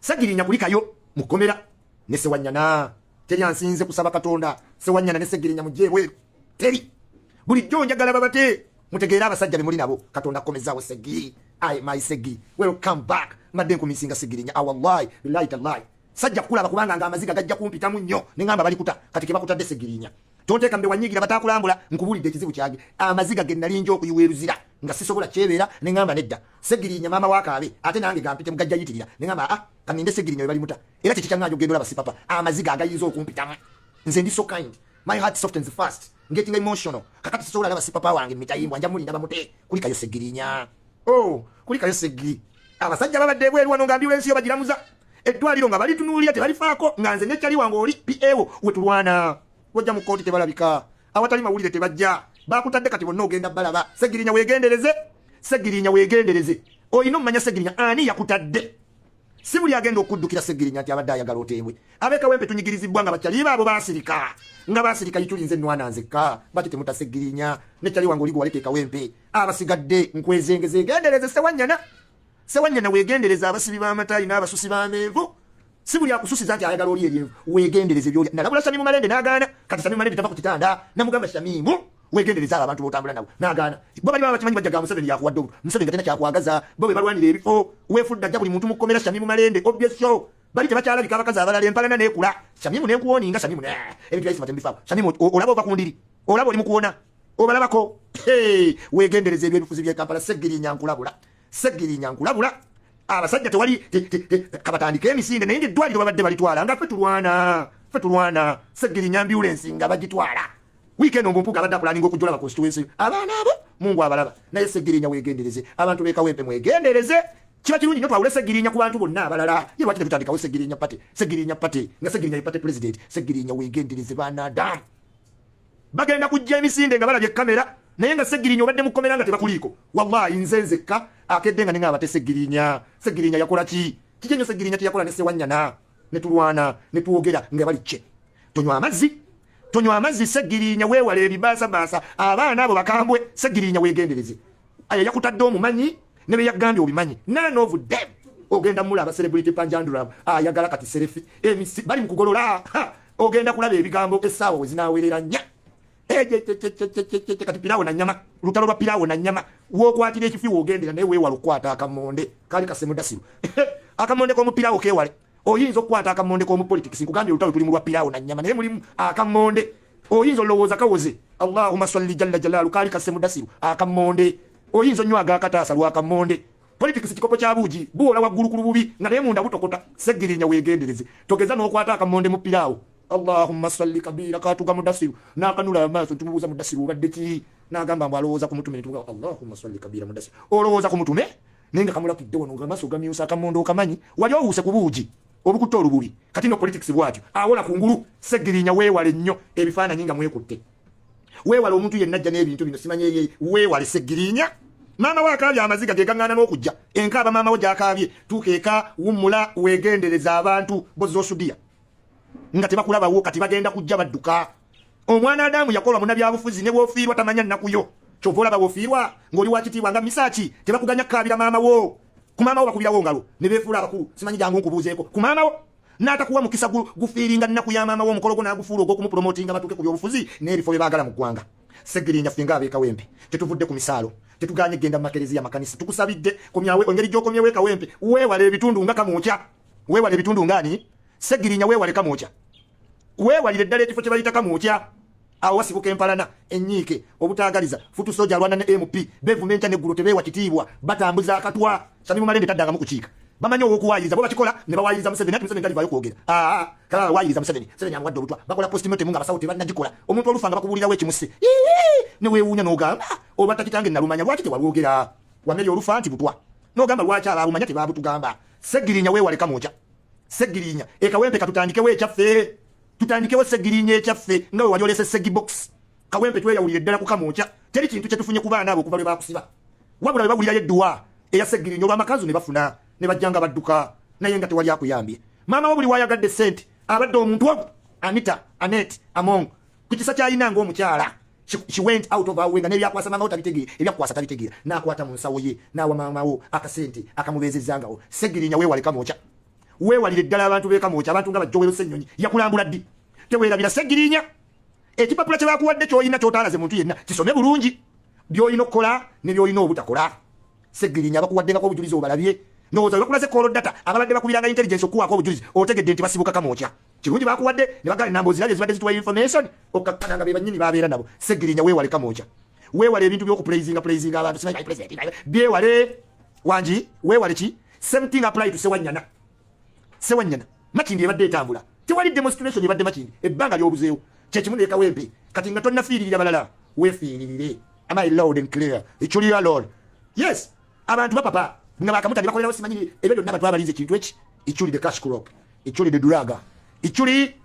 Segirinya kulikayo mukomera ne Sewanyana teri ansinze kusaba Katonda Sewanyana ne Segirinya mujebwe teri buli jonja galaba bate mutegeera abasajja be muri nabo Katonda akomezaawo Segi ai my Segi welcome back madde nkumisinga Segirinya wallahi billahi tallahi sajja kulaba kubanga nga amaziga gajja kumpitamu nnyo nengamba bali kuta kati ke bakutadde Segirinya tonteeka mbe wanyigira batakulambula nkubulidde ekizibu kyange amaziga ge nali njo okuyiweeruzira nga sisobola kyebeera nengamba nedda Segirinya mama wakaabe ate nange gampite mugajja yitirira nengamba kaninde Segirinya bali muta era kikikyangajo gendo laba sipapa amaziga agayizo okumpitamu nze ndi so kind my heart softens fast getting emotional kakati sisobola laba sipapa wange mitayimbo anja muli nabamute kulikayo Segirinya kulikayo Segi abasajja babadde bweru wano nga ambulance yo bagiramuza eddwaliro nga balitunuulira tebalifaako nga nze nekyali wange oli PAO wetulwana wajja mu kooti tebalabika awatali mawulire tebajja bakutadde kati bonna ogenda balaba Segirinya weegendereze oyina omumanya Segirinya ani yakutadde si buli agenda okuddukira Segirinya nti abadde ayagala oteebwe ab'ekawempe tunyigirizibwa nga bakyali baabo basirika yitulinze nnwana nzekka bati temuta Segirinya nekyali wange oli gwe waleka ekawempe abasigadde nkwezengeze gendereze Sewanyana weegendereze abasibi b'amatayi n'abasusi b'amenvu si buli akususiza nti ayagala oli eryenvu weegendereze byolya nalabula Shamimu Malende n'agaana kati Shamimu Malende tava ku kitanda namugamba Shamimu weegendereze abantu b'otambula nabo n'agaana bo bali baba bakimanyi bajjaga Museveni yakuwadde Museveni nga tena kyakwagaza bo be balwanira ebifo weefudda jja buli muntu mukomera Shamimu Malende obyeso bali tebakyalabika abakazi abalala empalana n'ekula Shamimu n'enkuwoninga Shamimu ebintu byayisima tembifaako Shamimu olaba ova ku ndiri olaba oli mu kuwona obalabako weegendereze ebyebifuzi by'e Kampala Segirinya nkulabula abasajja tewali kabatandika emisinde naye eddwaliro babadde balitwala nga ffe tulwana Segirinya ambulance nga bagitwala weekend omumpuga abadde apulaninga okujolaba constituency abaana abo Mungu abalaba naye Segirinya weegendereze abantu b'ekawempe mwegendereze kiba kirungi nnyo twawule Segirinya ku bantu bonna abalala ye lwaki tetutandikawo Segirinya pate nga Segirinya yepate president Segirinya weegendereze baanadamu bagenda kujja emisinde nga balabye kamera naye nga Segirinya obadde mukomera nga tebakuliiko wallahi nze nzekka akedde nga nengaba Segirinya yakola ki nnyo Segirinya teyakola ne Sewanyana ne tulwana ne tuwogera nga bali kye tonywa amazzi Segirinya weewale ebibaasabasa abaana abo bakambwe Segirinya weegendereze ayo yakutadde omumanyi ne be yagambye obimanyi none of them ogenda mulaba celebrity panjandura ayagala kati serefi bali mu kugolola ogenda kulaba ebigambo essaawa we zinaawerera nnya kati pirawo na nyama lutalo lwa pirawo na nyama wokwatira ekifi wogendera naye weewala okukwata akamonde kali kasemudasiru akamonde k'omupirawo kewale oyinza okukwata akamonde k'omupolitics nkugambye olutalo tuli mu lwa pirawo na nyama naye mulimu akamonde oyinza olowooza kawoze Allahumma salli jalla jalaalu kali kasemudasiru akamonde oyinza onywaga akataasa lwakamonde politics kikopo kya buugi buwola waggulu ku lububi nga naye munda butokota Segirinya weegendereze togeza n'okwata akamonde mu pirawo Allahumma salli kabira katuga mudasiru nakanula amaaso tumubuuza mudasiru obadde ki n'agamba mbu alowooza ku mutume netuga Allahumma salli kabira mudasiru olowooza ku mutume naye nga kamulapidde wano nga amaaso gamyusa akamondo okamanyi wali owuuse ku buugi obukutta olububi kati no politics bwatyo awola kungulu Segirinya weewale nnyo ebifaananyi nga mwekutte weewale omuntu yenna ajja n'ebintu bino simanye ye weewale Segirinya maama we akaabye amaziga ge gaŋŋaana n'okujja enkaaba maama we gy'akaabye tukeeka wummula weegendereza abantu bozosudiya nga tebakulabawo kati bagenda kujja badduka omwana Adamu yakolwa munnabyabufuzi ne bw'ofiirwa tamanya nnakuyo kyova olaba bw'ofiirwa ng'oli wakitiibwa nga misaaki tebakuganya kukaabira maama wo ku maama wo bakubirawo ngalo ne beefuula abakulu simanyi jangu nkubuuzeeko ku maama wo n'atakuwa mukisa gufiiringa nnaku ya maama wo omukolo gwo n'agufuula ogw'okumupromotinga batuuke ku byobufuzi n'ebifo bye baagala mu ggwanga Segirinya ffe ng'ab'ekawempe tetuvudde ku misaalo tetuganye genda mu makereziya makanisa tukusabidde komyawe engeri gy'okomyewo ekawempe weewale ebitundu nga kamwokya weewale ebitundu ng'ani Segirinya weewale kamwokya weewalire ddala ekifo kye bayita kamwokya awo wasibuka empalana enyiike obutaagaliza futu soja alwana ne MP bevumenta n'eggulu tebeewa kitiibwa batambuza akatwa Shamimu Malende taddangamu kukiika bamanyi ow'okuwaayiriza bo bakikola ne bawaayiriza Museveni ati Museveni talivaayo kwogera kala waayiriza Museveni amuwadde olutwa bakola postmortem nga abasawo tebannagikola omuntu olufa nga bakubuulirawo ekimusi ne weewuunya n'ogamba oba takitange nalumanya lwaki tewalwogera wameri olufa nti butwa n'ogamba lwaki abaabumanya tebaabutugamba Segirinya weewale kamwokya Segirinya ekawempe katutandikewo ekyaffe tutandikewo Segirinya ekyaffe nga we wali olese Segibox kawempe tweyawulire ddala ku kamwokya teri kintu kye tufunye ku baana abo okuva lwe baakusiba wabula we bawulirayo edduwa eya Segirinya olw'amakanzu ne bafuna ne bajjanga badduka naye nga tewali akuyambye maama wo buli waayagadde ssente abadde omuntu ogu Anita Anet Among ku kisa ky'alina ng'omukyala she went out of her way nga n'ebyakwasa maama wo tabitegeera ebyakukwasa tabitegeera n'akwata mu nsawo ye n'awa maama wo akasente akamubeezezangawo Segirinya weewale kamwokya weewalire ddala abantu beekamooki abantu nga bajjowero Ssennyonyi yakulambula ddi teweerabira Sseggirinya ekipapula kye bakuwadde ky'olina ky'otaalaze muntu yenna kisome bulungi by'olina okukola ne by'olina obutakola Sseggirinya bakuwaddengako obujulizi obalabye ndowooza bakulaze call data ababadde bakubiranga intelligence okuwaako obujulizi otegedde nti basibuka kamooca kirungi bakuwadde ne bagala enamba ozirabye ezibadde zituwa information okakkana nga be bannyini babeera nabo Sseggirinya weewale kamooca weewale ebintu by'okupraising abantu simanyi president byewale wangi weewale ki same thing apply to Sewanyana Makindi ebadde etambula tewali demonstration ebadde Makindi ebbanga ly'obuzeewo kyekimu ne kawempe kati nga tonnafiiririra balala weefiiririre am I loud and clear ekyuli alone yes abantu bapapa nga bakamuta ne bakolerawo simanyi ebyo byonna abantu abalinze ekintu eki ekyuli the cash crop ekyuli the duraga ekyuli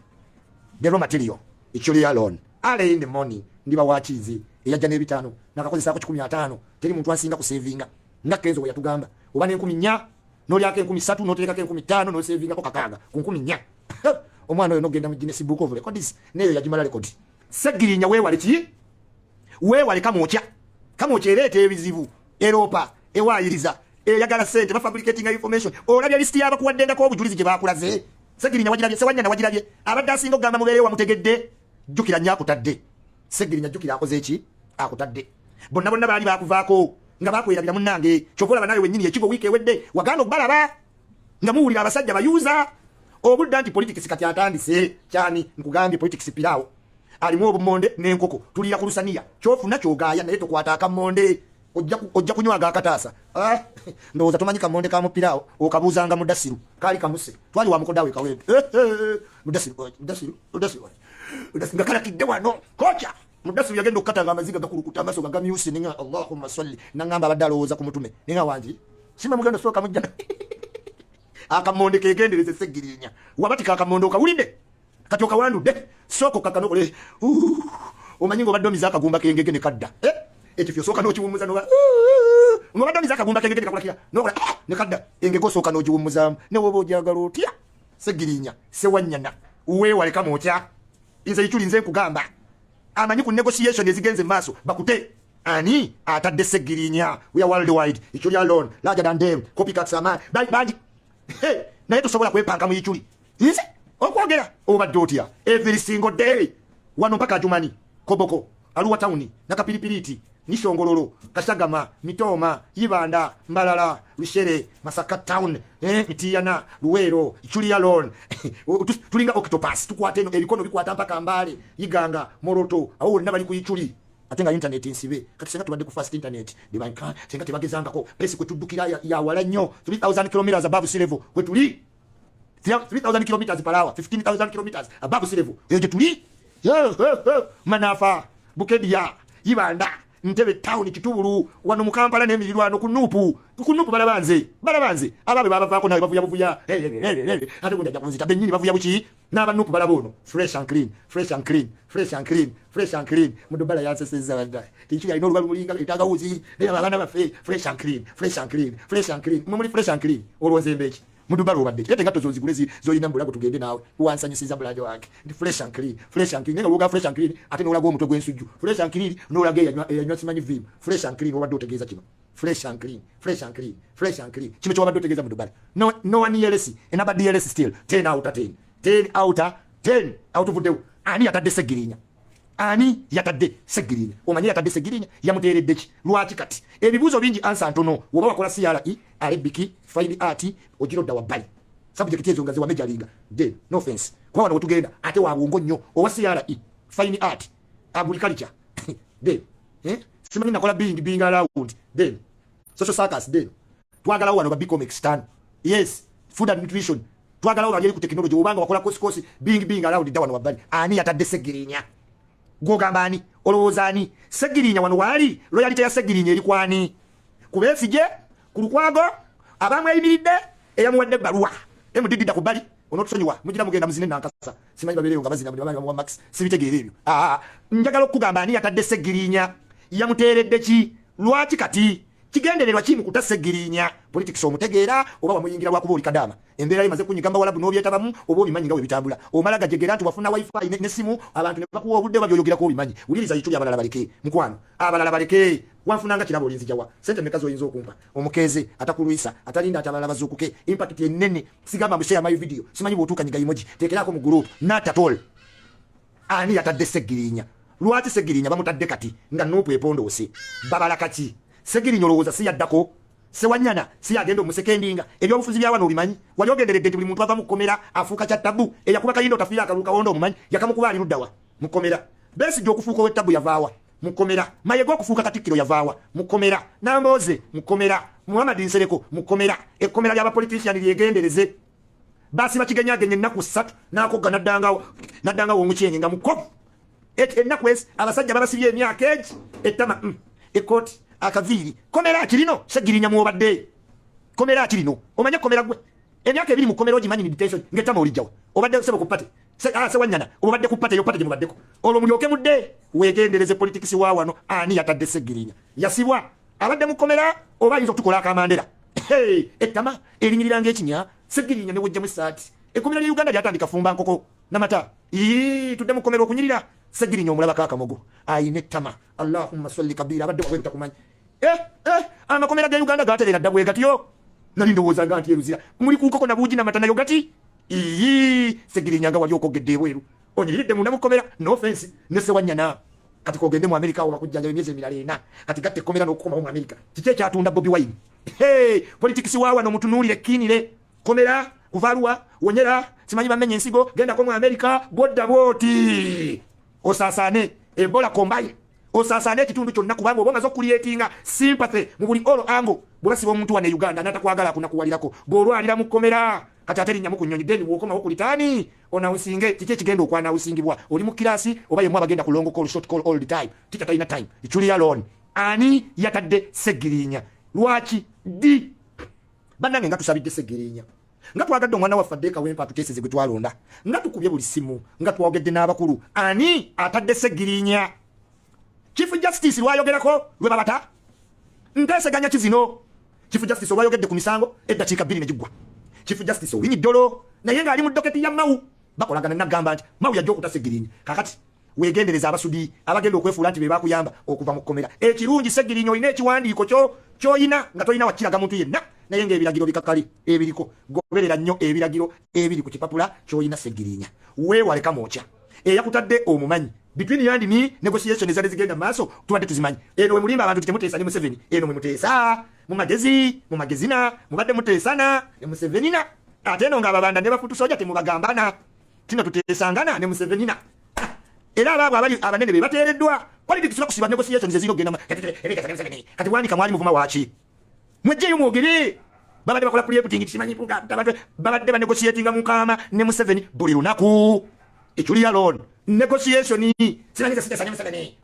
the raw material ekyuli alone early in the morning ndiba wakizi eyajja n'ebitaano nakakozesaako 15 teri muntu asinga ku savinga nga Kenzo bwe yatugamba oba n'10 n'olyako 13 n'oteekako 15 n'osavingako kakaaga ku 10 omwana oyo n'ogenda mu Guinness Book of Records neyo yagimala rekodi Sseggirinya weewale ki weewale kamooca ereeta ebizibu eropa ewaayiriza eyagala sente bafabricating information olabya listi y'abakuwaddengako obujulizi gye baakulaze Sseggirinya wagirabye Sewanyana wagirabye abadde asinga okugamba mubeereyo wamutegedde jjukira nnyo akutadde Sseggirinya jjukira akoze eki akutadde bonna baali baakuvaako nga bakwerabira munnange kyokola banawe wennyini ekigo wiiki ewedde wagaana okubalaba nga muwulira abasajja bayuuza obudda nti politics kati atandise kyani nkugambye politics piraawo alimu obumonde n'enkoko tulira ku lusaniya kyofuna kyogaaya naye tokwata akamonde ojja kunywaga akataasa ndowooza tomanyi kamonde ka mupiraawo okabuuzanga Mudasiru kaali kamuse twali wa mukodaawe kawempe Mudasiru nga kalakidde wano kocha Mudasiru yagenda okukatanga amaziga gakulukuta amaaso gagamyusi ninga Allahumma salli nangamba abadde alowooza ku mutume ninga wangi sima mugenda sooka mujja akamonde kegendereze Sseggirinya wabatika akamonde okawulidde kati okawandudde sooko kakanokole omanyi ng'obadde omiza akagumba kengege ne kadda ekifyo sooka n'okiwummuza noba ng'obadde omiza akagumba kengege ne kakulakira nokola ne kadda engege osooka n'ogiwummuzaamu ne woba ogyagala otya Sseggirinya Sewanyana weewale kamooca nze Ichuli nze nkugamba amanyi ku negotiation ezigenze maaso bakute ani atadde Sseggirinya we are worldwide Ichuli alone larger than them copycats ama bangi naye tusobola kwepanga mu Ichuli nze okwogera obadde otya every single day wano mpaka Jumani Koboko Aluwa Town Nakapilipiliti Nishongololo Kashagama Mitoma Yibanda Mbalala Lushere Masaka Town Mitiyana Luwero Ichuli alone tulinga octopus tukwate ebikono bikwata mpaka Mbale Iganga Moroto awo nabali ku Ichuli atenga internet nsibe kati senga tubadde ku fast internet dibanka senga tebagezangako pesi kwe tuddukira ya wala nnyo 3000 kilometers above sea level kwe tuli 3000 kilometers per hour 15000 kilometers above sea level eje tuli Manafa Bukedia Yibanda Ntebe town Kitubulu wano mu Kampala n'emirirwano ku Nuupu balabanze ababe babavaako nawe bavuya ate kunja kunzita bennyini bavuya buki n'aba Nuupu balabono fresh and clean mudubala yanseseza banda tichuli alina olubalu mulinga etaga wuzi era abana bafe fresh and clean mumuli fresh and clean olwonze mbeki mudubala obadde ate ngato zozigulezi zoyina mbulago tugende nawe wansanyisiza bulanje wange ndi fresh and clean nga luga fresh and clean ate nolaga omutwe gw'ensujju fresh and clean nolaga eyanywa simanyi vim fresh and clean obadde otegeeza kino fresh and clean kino kyobadde otegeeza mudubala no one years enaba DLS still 10 out of 10 out of 10 ani yatadde Sseggirinya omanyi yatadde Sseggirinya yamuteeredde ki lwaki kati ebibuuzo bingi ansa ntono woba wakola CRE Arabic fine art ogirodda wabbali subject ezo nga ze wamejalinga then no offense kuba wano wetugenda ate wabwongo nnyo owa CRE fine art agriculture then simanyi nakola being around then social circus then twagalawo wano ba Bcomics tano yes food and nutrition twagalawo bali ku technology obanga wakola kosi being around dda wano wabbali ani yatadde Sseggirinya gogamba ani olowooza ani Sseggirinya wano waali loyalite ya Sseggirinya eri kwani ku Besigye ku Lukwago abamweyimiridde eyamuwadde ebbaluwa emudidida ku bbali onotusonyiwa mugira mugenda muzine nankasa simanyi babeereyo nga bazina buli max sibitegeera ebyo njagala okukugamba ani yatadde Sseggirinya yamuteeredde ki lwaki kati kigendererwa ki mu kuta Sseggirinya politics omutegeera oba wamuyingira lwakuba oli kadaama embeera emaze kunyigamba walabu n'obyetabamu oba obimanyi nga bwe bitambula omala gajegera nti wafuna wifi n'essimu abantu ne bakuwa obudde babyoyogerako obimanyi wuliriza Ichuli abalala baleke mukwano abalala baleke wanfunanga kirabo olinzi jawa sente mekazo oyinza okumpa omukeze atakuluisa atalinda atabala bazukuke impact enene sigamba mbushare my video simanyi botuka nyiga emoji tekerako mu group not at all ani yatadde Segirinya lwaki Segirinya bamutadde kati nga nopu epondose babala kati Segirinya olowooza si yaddako Sewanyana si agenda omusekendinga ebyobufuzi bya wano obimanyi wali ogenderedde buli muntu ava mukomera afuuka kya tabu eyakuba kayindo tafiira akaluka wondo omumanyi yakamukuba ali luddawa mukomera Besigye okufuuka ow'ettabu yavaawa mukomera Mayego okufuuka katikkiro yavaawa mukomera Namboze mukomera Muhammad Nsereko mukomera ekkomera ly'abapolitician lyegendereze basi bakigenyagenye ennaku 3 n'akogga naddangawo omukyenye nga mukovu ennaku ezi abasajja babasibye emyaka egi ettama ekkooti akaviiri komera kirino Segirinya muobadde komera kirino omanye komera gwe emyaka 2 mukomera ogimanyi ni detention ngetama olijjawo obadde sebo kupate Sewanyana obadde kupate yopate gyemubaddeko olwo mulyoke mudde wegendereze politics wa wano ani yatadde Segirinya yasibwa abadde mukomera oba ayinza okutukola akamandera ettama erinyiriranga ekinya Segirinya ne wojja mu saati ekomera lya Uganda lyatandika fumba nkoko namata tudde mukomera okunyirira Segirinya omulaba kakamogo ayine ettama Allahumma salli kabira abadde kwenta kumanyi amakomera ga Uganda gaterera ddabwe gatyo nali ndowooza nga nti eruzira muli kunkoko na buugi namata nayo gati Segirinya nga wali okogedde ebweru onyiridde munda mukomera no offense ne Sewanyana kati kogende mu America oba kujjanja emyezi emirala 4 kati gatte komera n'okukomawo mu America kiki ekyatunda Bobi Wine politics wa wano mutunuulire kinire komera kuvalwa wonyera simanyi bamenye ensigo genda ko mu America bodda boti osasane Ebola kombaye osasane ekitundu kyonna kubanga obonga zo creatinga sympathy mu buli all angle bwasiba omuntu wane Uganda natakwagala kunakuwalirako golwalira mukomera kati aterinnya mukunyonyi deni wokoma wokulitani ona usinge kiki ekigenda okwana usingibwa oli mu kilasi oba yemwe abagenda ku long call short call all the time teacher taina time ichuli alone ani yatadde Segirinya lwaki di banange nga tusabidde Segirinya nga twagadde omwana waffe Addeka Wempa tuteseze gwe twalonda nga tukubye buli simu nga twogedde n'abakulu ani atadde Segirinya Chief Justice lwayogerako lwe babata nteseganya kizino Chief Justice olwayogedde ku misango eddakiika 2 ne gigwa Chief Justice owinyi ddolo naye ng'ali mu doketi ya Mau bakolagana nagamba nti Mau yajja okuta Segirinya kakati wegendereza abasudi abagenda okwefuula nti be bakuyamba okuva mu kkomera ekirungi Segirinya olina ekiwandiiko kyoyina nga tolina wakiraga muntu yenna naye ng'ebiragiro bikakali ebiriko goberera nnyo ebiragiro ebiri ku kipapula kyoyina Segirinya weewale kamokya eyakutadde omumanyi between you and me negotiation ezali zigenda maaso tubadde tuzimanyi eno we mulimba abantu temuteesa ne Museveni eno mwe muteesa mu magezina mubadde muteesana ne Musevenina ate eno ng'ababanda ne bafutu soja temubagambana tino tuteesangana ne Musevenina era abaabo abali abanene be bateereddwa politics kusiba negotiation zezino genda kati wanika mwali muvuma waki mwejjeyo mwogere babadde bakola preempting kimanyi babadde ba negotiating mukama ne Museveni buli lunaku ekuli alone negotiation sinanyiza sitesanya Museveni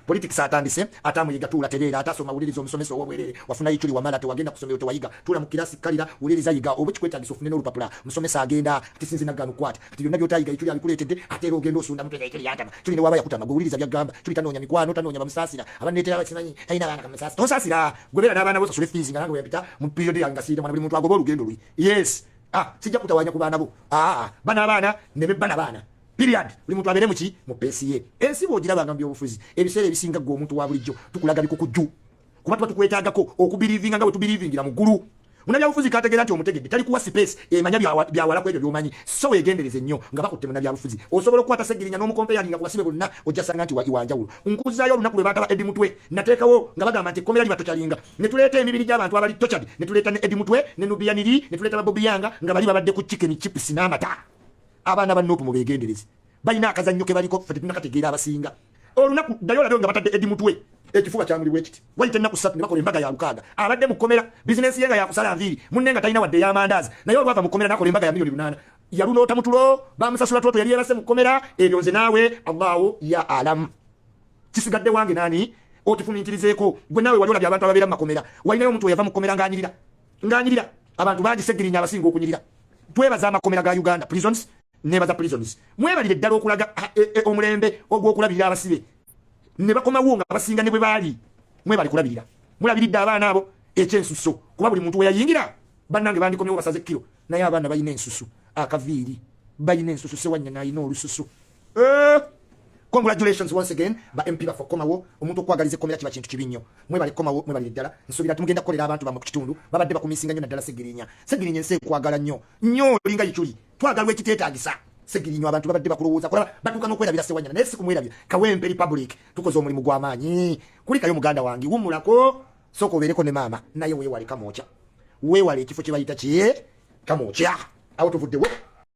politics atandise atamuyiga tula terera atasoma uliriza omusomeso owobwerere wafuna yichuli wamala tewagenda kusomero tewayiga tula mu kirasi kalira uliriza yiga obukikwetagisa ofune n'olupapula musomesa agenda tisinzi nagano kwata kati byonna byotayiga yichuli abikuleetedde ate era ogenda osunda mutwe ekiri yatama tuli ne waba yakutama gwe uliriza byagamba tuli tanoonya mikwano tanoonya bamusasira abaneetera bakimanyi ayina abaana kamusasira tosasira gwebera n'abaana bo sasule fees nga nange weyapita mu period yanga siida mwana buli muntu agoba olugendo lwe yes sijja kutawanya ku baana bo bana abaana ne bebba n'abaana period buli muntu abere muki mu PCA ensi bwogirabanga mu byobufuzi ebiseera ebisinga gwe omuntu wa bulijjo tukulaga bikukujju kuba tuba tukwetaagako okubirivinga nga bwe tubirivingira mu ggulu munnabyabufuzi kategeera nti omutegedde tali kuwa space emanya byawala ku ebyo by'omanyi so weegendereze nnyo nga bakutte munnabyabufuzi osobola okukwata Segirinya n'omukompeyalinga ku basibe bonna ojja sanga nti iwanjawulo nkuzaayo olunaku lwe baagaba Edi Mutwe nateekawo nga bagamba nti ekkomera liba tokyalinga ne tuleeta emibiri gy'abantu abali tokyadi ne tuleeta ne Edi Mutwe ne Nubiyaniri ne tuleeta babobiyanga nga bali babadde ku chicken chips n'amata abaana bannopu mu beegendereze balina akazannyo ke baliko ffe tetunakategeera abasinga olunaku ddayo olabyo nga batadde Edi Mutwe ekifuba kyamuliwe ekiti wayita ennaku 3 ne bakola embaga ya lukaaga abadde mu kkomera bizinensi ye nga yakusala nviiri munne nga talina wadde ey'amandaazi naye olwava mu kkomera n'akola embaga ya miliyoni 8 yalunoota mu tulo bamusasula toto yali yebase mu kkomera ebyo nze naawe Allahu ya alamu kisigadde wange nani okifumiitirizeeko gwe naawe wali olabye abantu ababeera mu makomera walinayo omuntu eyava mu kkomera ng'anyirira abantu bangi Segirinya abasinga okunyirira twebaza amakomera ga Uganda prisons nebaza prisons mwebalire ddala okulaga omulembe ogw'okulabirira abasibe ne bakomawo nga basinga ne bwe baali mwebali kulabirira mulabiridde abaana abo ekyensuso kuba buli muntu we yayingira bannange bandikomyewo basaze kilo naye abaana balina ensusu akaviiri balina ensusu Sewanyana alina olususu Congratulations once again ba MP ba komawo omuntu okwagalize komera kiba kintu kibinyo mwebale komawo mwebale ddala nsubira tumugenda kolera abantu ba mu kitundu babadde bakumisinga nnyo naddala Segirinya nse kwagala nnyo linga yichuli twagalwe ekiteetaagisa Segirinya abantu babadde bakulowooza kola batuka n'okwerabira Sewanyana naye si kumwerabira Kawempe Republic tukoze omulimu gw'amaanyi kulikayo muganda wange wumulako soko obeereko ne maama naye weewale Kamoocha weewale ekifo kye bayita Kamoocha awo tuvuddewo